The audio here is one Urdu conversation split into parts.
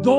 2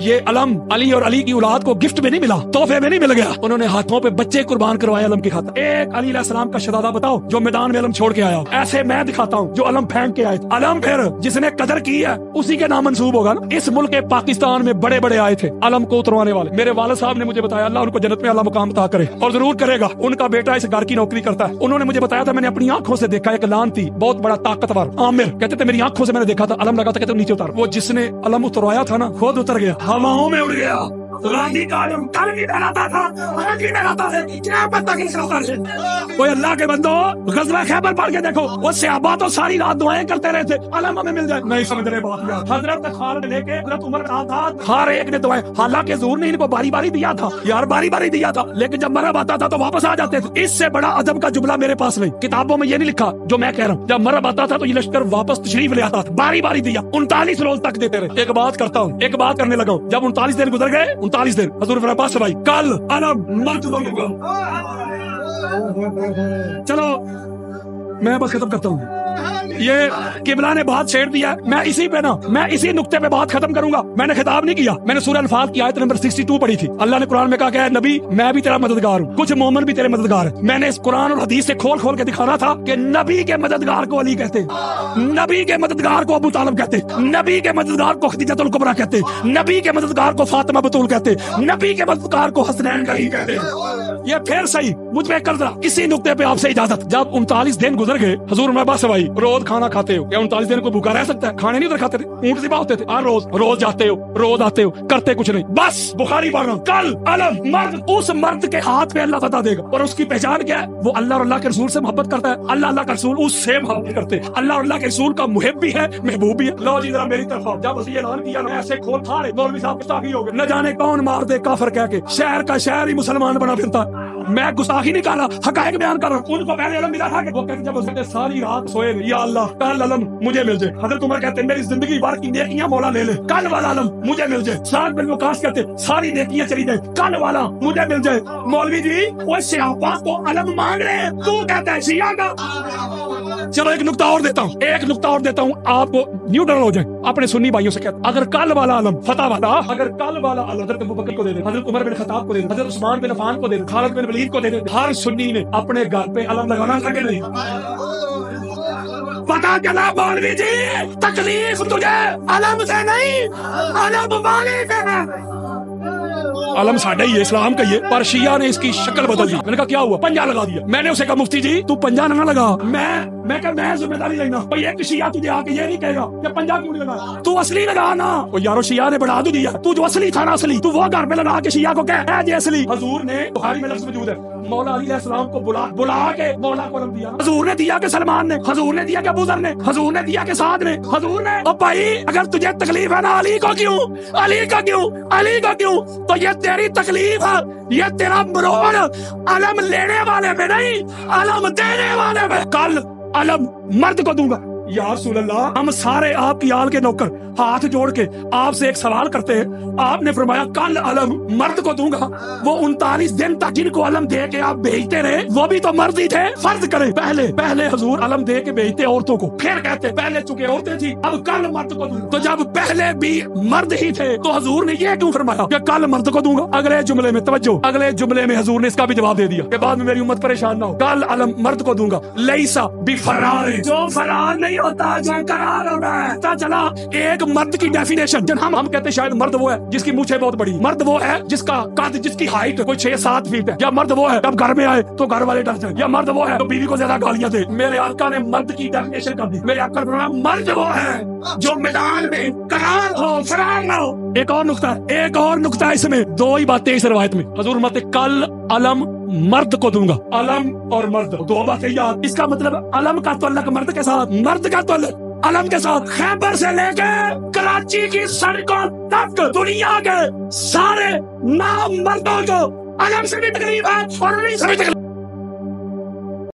یہ علم علی اور علی کی اولاد کو گفٹ میں نہیں ملا, تحفے میں نہیں مل گیا, انہوں نے ہاتھوں پہ بچے قربان کروائے علم کی خاطر. ایک علی علیہ السلام کا شہزادہ بتاؤ جو میدان میں علم چھوڑ کے آیا. ایسے میں دکھاتا ہوں جو علم پھینک کے آئے. علم پھر جس نے قدر کی ہے اسی کے نام منسوب ہوگا نا. اس ملک پاکستان میں بڑے بڑے آئے تھے علم کو اتروانے والے. میرے والد صاحب نے مجھے بتایا, اللہ ان کو جنت میں اعلیٰ مقام عطا کرے, اور ضرور کرے گا. ان کا بیٹا اس گھر کی نوکری کرتا ہے. انہوں نے مجھے بتایا تھا, میں نے اپنی آنکھوں سے دیکھا, ایک لان تھی بہت بڑا طاقتور عامر, کہتے تھے میری آنکھوں سے میں نے دیکھا تھا, علم لگا تھا, کہتے نیچے اتار. وہ جس نے علم اتروایا تھا نا خود اتر گیا, ہواؤں میں اڑ گیا. کوئی اللہ کے بندو غزوہ خیبر پڑھ کے دیکھو, وہ صحابہ تو ساری رات دعائیں کرتے رہے تھے علم ہمیں مل جائے. نہیں سمجھ رہے بات یار. حضرت خالد لے کے حضرت عمر کا ہر ایک نے دعائیں, حالانکہ حضور نے ان کو باری باری دیا تھا یار, باری باری دیا تھا, لیکن جب مرب آتا تھا تو واپس آ جاتے تھے. اس سے بڑا ادب کا جملہ میرے پاس نہیں, کتابوں میں یہ نہیں لکھا جو میں کہہ رہا ہوں. جب مرب آتا تھا تو یہ لشکر واپس تشریف لے آتا تھا, باری باری دیا, 39 روز تک دیتے رہے. ایک بات کرتا ہوں, ایک بات کرنے لگا ہوں. جب 39 دن گزر گئے, 39 دن حضور عباس بھائی کل علم مرد دوں گا. چلو میں بس ختم کرتا ہوں. یہ قبلہ نے بات چھیڑ دیا, میں اسی پہ نا, میں اسی نقطے پہ بات ختم کروں گا. میں نے خطاب نہیں کیا, میں نے سورہ انفال کی آیت نمبر 62 پڑھی تھی. اللہ نے قرآن میں کہا کہ اے نبی میں بھی تیرا مددگار ہوں, کچھ مومن بھی تیرے مددگار ہیں. میں نے اس قرآن اور حدیث سے کھول کھول کے دکھانا تھا کہ نبی کے مددگار کو علی کہتے, نبی کے مددگار کو ابو طالب کہتے, نبی کے مددگار کو خدیجہ الکبریٰ کہتے, نبی کے مددگار کو فاطمہ بتول کہتے, نبی کے مددگار کو حسنین کا ہی کہتے. یہ پھر صحیح مجھ پہ کر دیا اسی نقطے پہ آپ سے اجازت. جب 39 دن گزر گئے, حضور عباس بھائی روز کھانا کھاتے ہو, کیا 39 دن کو بھوکا رہ سکتا ہے؟ کھانے نہیں ادھر کھاتے تھے, اونٹ ذبح ہوتے تھے, ہر روز روز جاتے ہو, روز آتے ہو, کرتے کچھ نہیں. بس بخاری پڑھ رہا ہوں, کل علم مرد اس مرد کے ہاتھ پہ اللہ فتح دے گا, اور اس کی پہچان کیا ہے؟ وہ اللہ اور اللہ کے رسول سے محبت کرتا ہے, اللہ اللہ کا رسول اس سے محبت کرتے, اللہ اور اللہ کے رسول کا محب بھی ہے, محبوب بھی ہے. لو جی ذرا میری طرف. جب اسے اعلان کیا نا, ایسے کھول کھاڑے مولوی صاحب گستاخی ہو گئے, نہ جانے کون مار دے کافر کہہ کے, شہر کا شہر ہی مسلمان بنا پھرتا. میں گستاخی نہیں کر رہا, حقائق بیان کر رہا ہوں. ان کو پہلے علم ملا تھا کہ وہ کہتے جب اسے ساری رات سوئے, یا اللہ کل علم مجھے مل جائے. حضرت عمر کہتے میری زندگی بھر کی نیکیاں مولا لے لے, کل والا علم مجھے مل جائے. سعد بن وقاص کہتے ساری نیکیاں چلی جائے, کل والا مجھے مل جائے. مولوی جی وہ صحابہ کو علم مانگ رہے ہیں, تو کہتا ہے شیعہ کا. چلو ایک نقطہ اور دیتا ہوں, ایک نقطہ اور دیتا ہوں, آپ کو نیوٹرل ہو جائیں. اپنے سنی بھائیوں سے کہتا اگر کل والا علم فتح والا, اگر کل والا علم حضرت ابوبکر کو دے دے, حضرت عمر بن خطاب کو دے دے, حضرت عثمان بن عفان کو دے دے, خالد بن ولید کو دے دے, ہر سنی نے اپنے گھر پہ علم لگانا تھا کہ نہیں؟ پتا چلا مولوی جی تکلیف تجھے علم سے نہیں, علم مالک ہے. علم ساڈا ہی ہے, اسلام کا ہی ہے, پر شیعہ نے اس کی شکل بدل دی. میں نے کہا کیا ہوا؟ پنجہ لگا دیا. میں نے اسے کہا مفتی جی تو پنجہ نہ لگا, میں کہ میں ذمہ داری لینا. بھائی ایک شیعہ تجھے آ کے یہ نہیں کہے گا کہ پنجہ کیوں نہیں لگا, تو اصلی لگا نا. وہ یارو شیعہ نے بڑھا تو دیا, تو جو اصلی تھا نا اصلی, تو وہ گھر پہ لگا کے شیعہ کو کہہ اے جی اصلی. حضور نے بخاری میں لفظ موجود ہے, مولا علی علیہ السلام کو بلا کے مولا کو علم دیا. حضور نے دیا کہ سلمان نے, حضور نے دیا کہ ابو ذر نے, حضور نے دیا کہ سعد نے, حضور نے. اور بھائی اگر تجھے تکلیف ہے نا علی کو کیوں, علی کا کیوں, علی کا کیوں, تو یہ تیری تکلیف ہے, یہ تیرا مروڑ علم لینے والے میں نہیں, علم دینے والے میں. کل علم مرد کو دوں گا. یا رسول اللہ ہم سارے آپ کی آل کے نوکر ہاتھ جوڑ کے آپ سے ایک سوال کرتے ہیں. آپ نے فرمایا کل علم مرد کو دوں گا. وہ 39 دن تک جن کو علم دے کے آپ بھیجتے رہے وہ بھی تو مرد ہی تھے. فرض کرے پہلے حضور علم دے کے بھیجتے عورتوں کو, پھر کہتے پہلے چونکہ عورتیں تھی اب کل مرد کو دوں. تو جب پہلے بھی مرد ہی تھے تو حضور نے یہ کیوں فرمایا کہ کل مرد کو دوں گا؟ اگلے جملے میں توجہ, اگلے جملے میں حضور نے اس کا بھی جواب دے دیا کہ بعد میں میری امت پریشان نہ ہو, کل علم مرد کو دوں گا. لیسا بفرار, جو فرار نہیں ہوتا جو قرار ہوتا ہے. چلا ایک مرد کی ڈیفینیشن, ہم کہتے ہیں شاید مرد وہ ہے جس کی مونچھیں بہت بڑی, مرد وہ ہے جس کا قد, جس کی ہائٹ کوئی 6-7 فیٹ ہے, یا مرد وہ ہے جب گھر میں آئے تو گھر والے ڈر جائیں, یا مرد وہ ہے تو بیوی کو زیادہ گالیاں دے. میرے آقا نے مرد کی ڈیفینیشن کر دی. میرے آقا نے فرمایا مرد وہ ہے جو میدان میں قرار ہو, فرار نہ ہو. ایک اور نقطہ ہے اس میں, 2 ہی باتیں اس روایت میں. حضور فرماتے کل علم مرد کو دوں گا. علم اور مرد 2 باتیں یاد. اس کا مطلب علم کا تعلق مرد کے ساتھ, مرد کا تعلق علم کے ساتھ. خیبر سے لے کے کراچی کی سڑکوں تک دنیا کے سارے نام مردوں کو علم سے بھی تکلیف ہے اور نہیں سے بھی تکلیف.